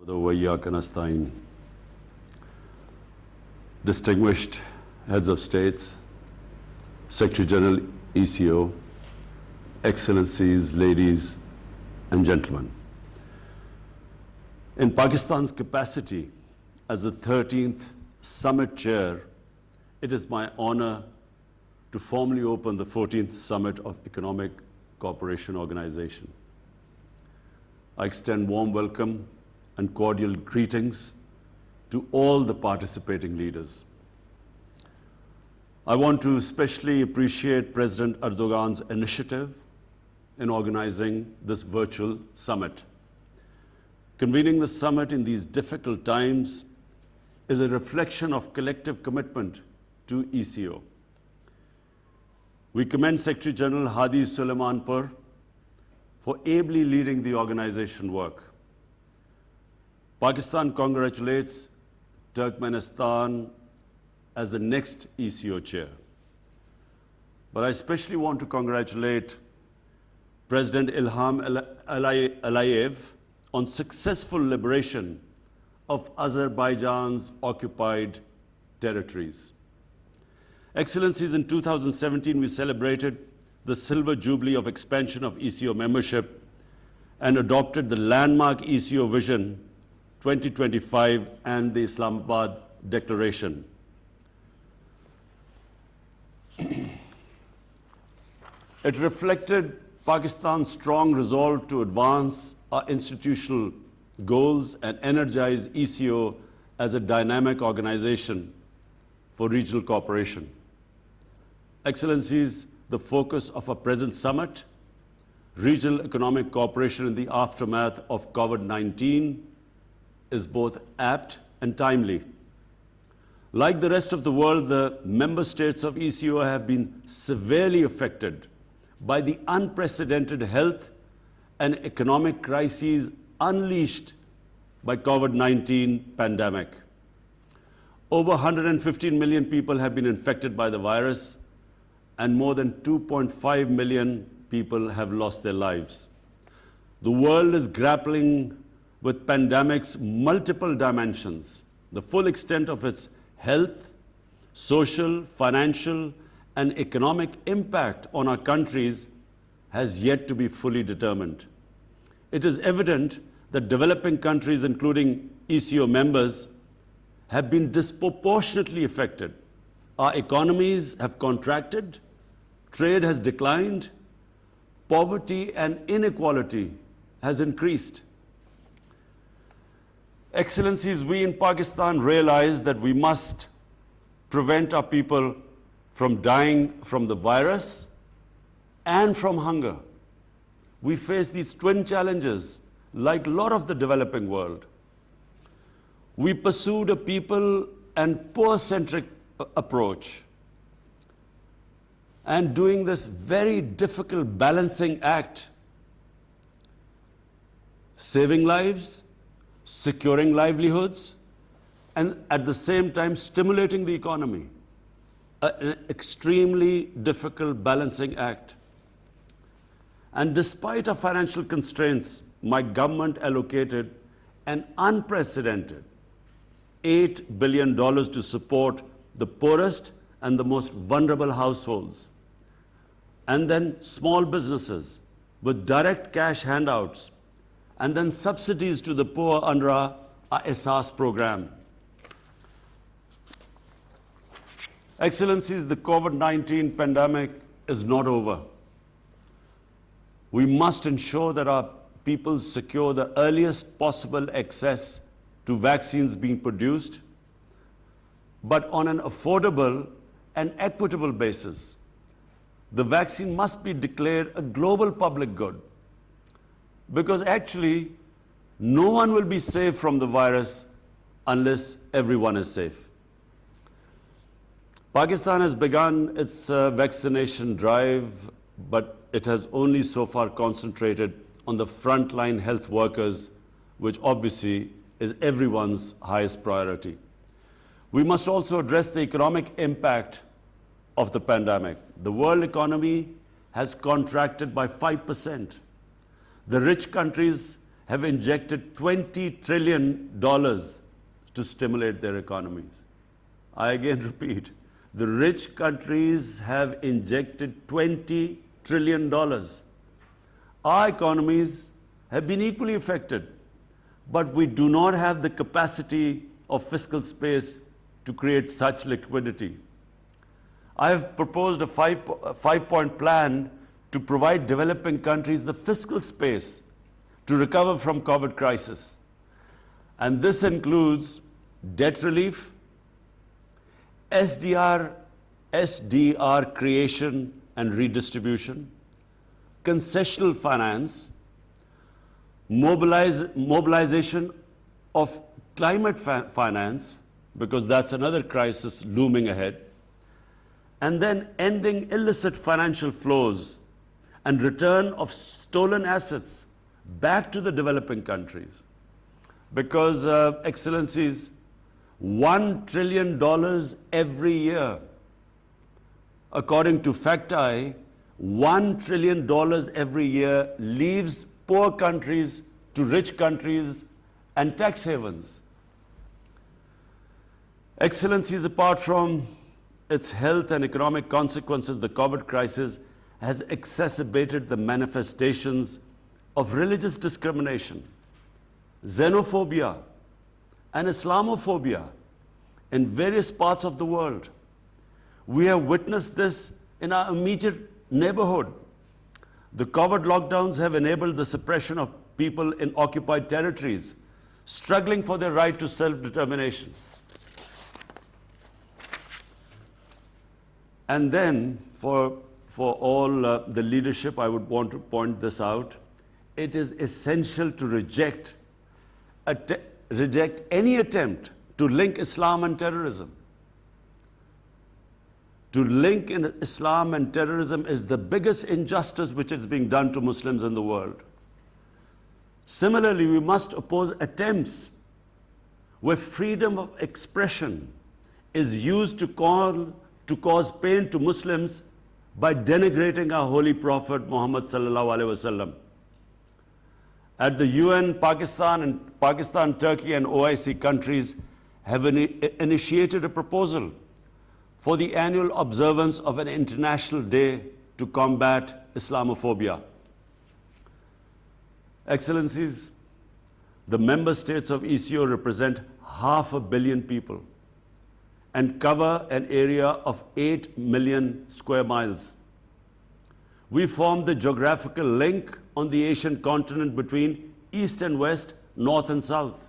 وإياك نستعين. Distinguished heads of states, Secretary General ECO, Excellencies, ladies and gentlemen. In Pakistan's capacity as the 13th Summit Chair, it is my honor to formally open the 14th Summit of Economic Cooperation Organization. I extend warm welcome and cordial greetings to all the participating leaders. I want to especially appreciate President Erdogan's initiative in organizing this virtual summit. Convening the summit in these difficult times is a reflection of collective commitment to ECO. We commend Secretary General Hadi Suleimanpur for ably leading the organization work. Pakistan congratulates Turkmenistan as the next ECO chair. But I especially want to congratulate President Ilham Aliyev on successful liberation of Azerbaijan's occupied territories. Excellencies, in 2017, we celebrated the Silver Jubilee of expansion of ECO membership and adopted the landmark ECO Vision 2025 and the Islamabad Declaration. It reflected Pakistan's strong resolve to advance our institutional goals and energize ECO as a dynamic organization for regional cooperation. Excellencies, the focus of our present summit, regional economic cooperation in the aftermath of COVID-19, is both apt and timely. Like the rest of the world, the member states of ECO have been severely affected by the unprecedented health and economic crises unleashed by COVID-19 pandemic. Over 115 million people have been infected by the virus, and more than 2.5 million people have lost their lives. The world is grappling with pandemic's multiple dimensions. The full extent of its health, social, financial, and economic impact on our countries has yet to be fully determined. It is evident that developing countries, including ECO members, have been disproportionately affected. Our economies have contracted, trade has declined, poverty and inequality has increased. Excellencies, we in Pakistan realize that we must prevent our people from dying from the virus and from hunger. We face these twin challenges like a lot of the developing world. We pursued a people and poor-centric approach, and doing this very difficult balancing act, saving lives, securing livelihoods, and at the same time stimulating the economy. An extremely difficult balancing act. And despite our financial constraints, my government allocated an unprecedented $8 billion to support the poorest and the most vulnerable households, and then small businesses with direct cash handouts, and then subsidies to the poor under our Ehsaas program. Excellencies, the COVID-19 pandemic is not over. We must ensure that our people secure the earliest possible access to vaccines being produced, but on an affordable and equitable basis. The vaccine must be declared a global public good, because actually no one will be safe from the virus unless everyone is safe. Pakistan has begun its vaccination drive, but it has only so far concentrated on the frontline health workers, which obviously is everyone's highest priority. We must also address the economic impact of the pandemic. The world economy has contracted by 5%. The rich countries have injected $20 trillion to stimulate their economies. I again repeat, the rich countries have injected $20 trillion. Our economies have been equally affected, but we do not have the capacity of fiscal space to create such liquidity. I have proposed a five-point plan to provide developing countries the fiscal space to recover from COVID crisis. And this includes debt relief, SDR creation and redistribution, concessional finance, mobilization of climate finance, because that's another crisis looming ahead, and then ending illicit financial flows and return of stolen assets back to the developing countries. Because, Excellencies, $1 trillion every year, according to FactEye, $1 trillion every year leaves poor countries to rich countries and tax havens. Excellencies, apart from its health and economic consequences, the COVID crisis has exacerbated the manifestations of religious discrimination, xenophobia, and Islamophobia in various parts of the world. We have witnessed this in our immediate neighborhood. The COVID lockdowns have enabled the suppression of people in occupied territories, struggling for their right to self-determination. And then, for all the leadership, I would want to point this out. It is essential to reject any attempt to link Islam and terrorism. To link in Islam and terrorism is the biggest injustice which is being done to Muslims in the world. Similarly, we must oppose attempts where freedom of expression is used to cause pain to Muslims by denigrating our holy Prophet Muhammad sallallahu alaihi wasallam. At the UN, Pakistan, Turkey, and OIC countries have initiated a proposal for the annual observance of an international day to combat Islamophobia. Excellencies, the member states of ECO represent 500 million people and cover an area of 8 million square miles. We form the geographical link on the Asian continent between East and West, North and South.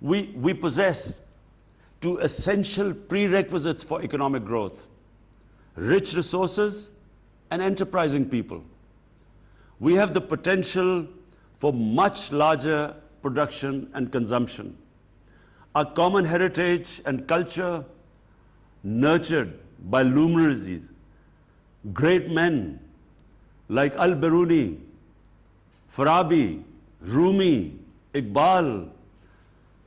We possess two essential prerequisites for economic growth: rich resources and enterprising people. We have the potential for much larger production and consumption. Our common heritage and culture, nurtured by luminaries, great men like Al-Biruni, Farabi, Rumi, Iqbal,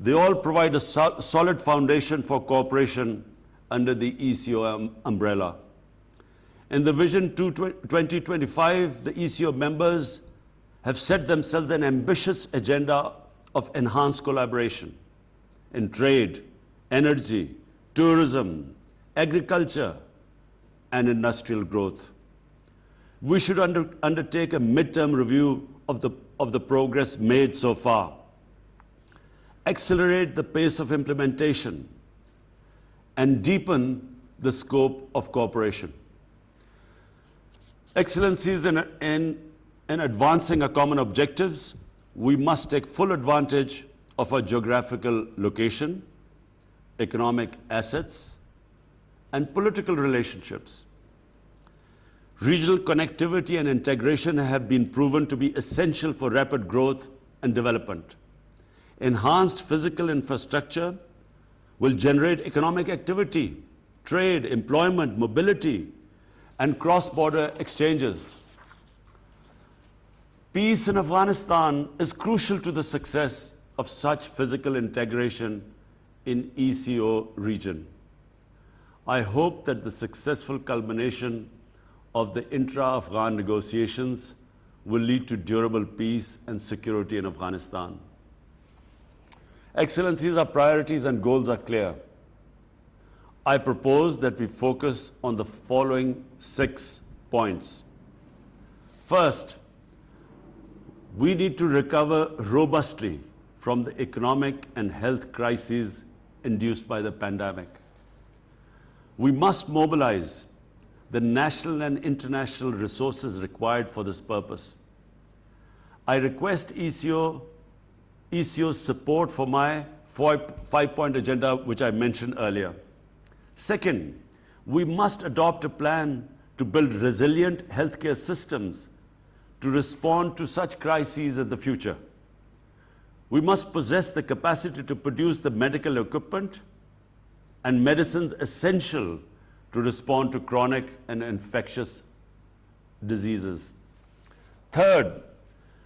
they all provide a solid foundation for cooperation under the ECO umbrella. In the Vision 2025, the ECO members have set themselves an ambitious agenda of enhanced collaboration in trade, energy, tourism, agriculture, and industrial growth. We should undertake a midterm review of the progress made so far, accelerate the pace of implementation, and deepen the scope of cooperation. Excellencies, in advancing our common objectives, we must take full advantage of our geographical location, economic assets, and political relationships. Regional connectivity and integration have been proven to be essential for rapid growth and development. Enhanced physical infrastructure will generate economic activity, trade, employment, mobility, and cross-border exchanges. Peace in Afghanistan is crucial to the success of such physical integration in ECO region. I hope that the successful culmination of the intra-Afghan negotiations will lead to durable peace and security in Afghanistan. Excellencies, our priorities and goals are clear. I propose that we focus on the following 6 points. First, we need to recover robustly from the economic and health crises induced by the pandemic. We must mobilize the national and international resources required for this purpose. I request ECO's support for my 5-point agenda, which I mentioned earlier. Second, we must adopt a plan to build resilient healthcare systems to respond to such crises in the future. We must possess the capacity to produce the medical equipment and medicines essential to respond to chronic and infectious diseases. Third,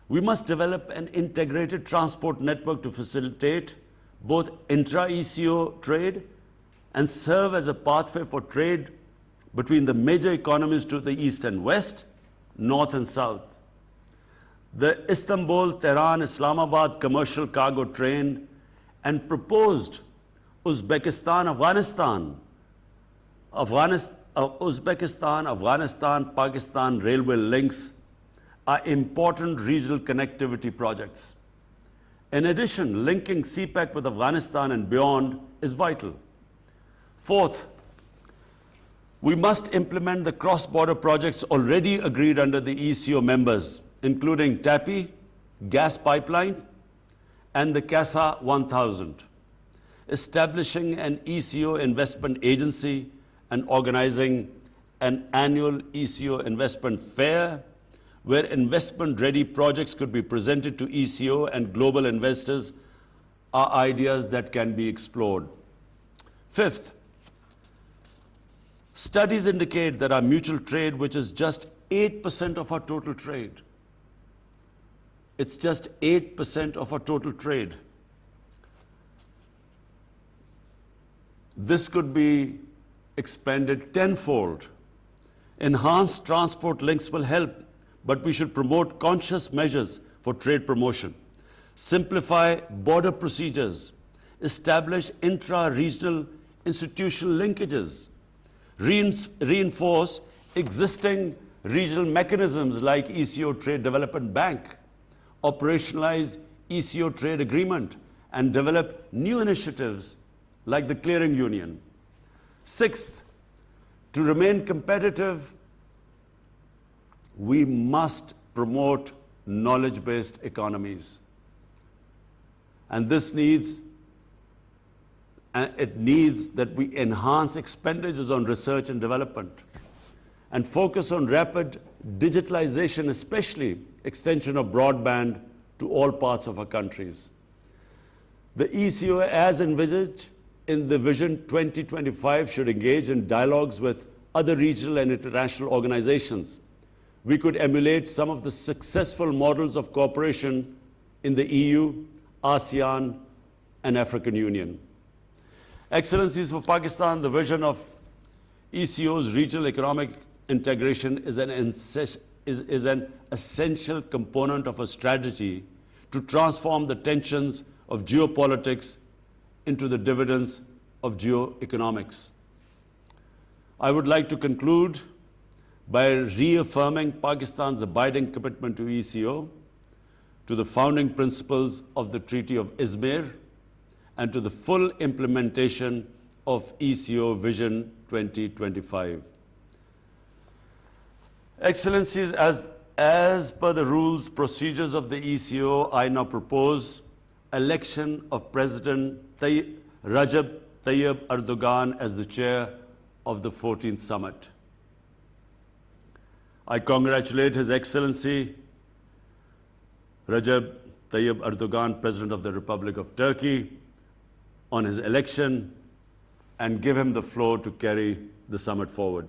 we must develop an integrated transport network to facilitate both intra-ECO trade and serve as a pathway for trade between the major economies to the east and west, north and south. The Istanbul-Tehran-Islamabad commercial cargo train and proposed Uzbekistan-Afghanistan-Pakistan railway links are important regional connectivity projects. In addition, linking CPEC with Afghanistan and beyond is vital. Fourth, we must implement the cross-border projects already agreed under the ECO members, including TAPI, gas pipeline, and the CASA 1000, establishing an ECO investment agency and organizing an annual ECO investment fair where investment-ready projects could be presented to ECO and global investors are ideas that can be explored. Fifth, studies indicate that our mutual trade, which is just 8% of our total trade, it's just 8% of our total trade. This could be expanded tenfold. Enhanced transport links will help, but we should promote conscious measures for trade promotion. Simplify border procedures. Establish intra-regional institutional linkages. Reinforce existing regional mechanisms like ECO Trade Development Bank. Operationalize ECO trade agreement and develop new initiatives like the clearing union. Sixth, to remain competitive, we must promote knowledge-based economies. And this needs that we enhance expenditures on research and development and focus on rapid digitalization, especially extension of broadband to all parts of our countries. The ECO, as envisaged in the Vision 2025, should engage in dialogues with other regional and international organizations. We could emulate some of the successful models of cooperation in the EU, ASEAN, and African Union. Excellencies, for Pakistan, the vision of ECO's regional economic integration is an essential component of a strategy to transform the tensions of geopolitics into the dividends of geoeconomics. I would like to conclude by reaffirming Pakistan's abiding commitment to ECO, to the founding principles of the Treaty of Izmir, and to the full implementation of ECO Vision 2025. Excellencies, as per the rules, procedures of the ECO, I now propose election of President Recep Tayyip Erdogan as the chair of the 14th summit. I congratulate His Excellency Recep Tayyip Erdogan, President of the Republic of Turkey, on his election and give him the floor to carry the summit forward.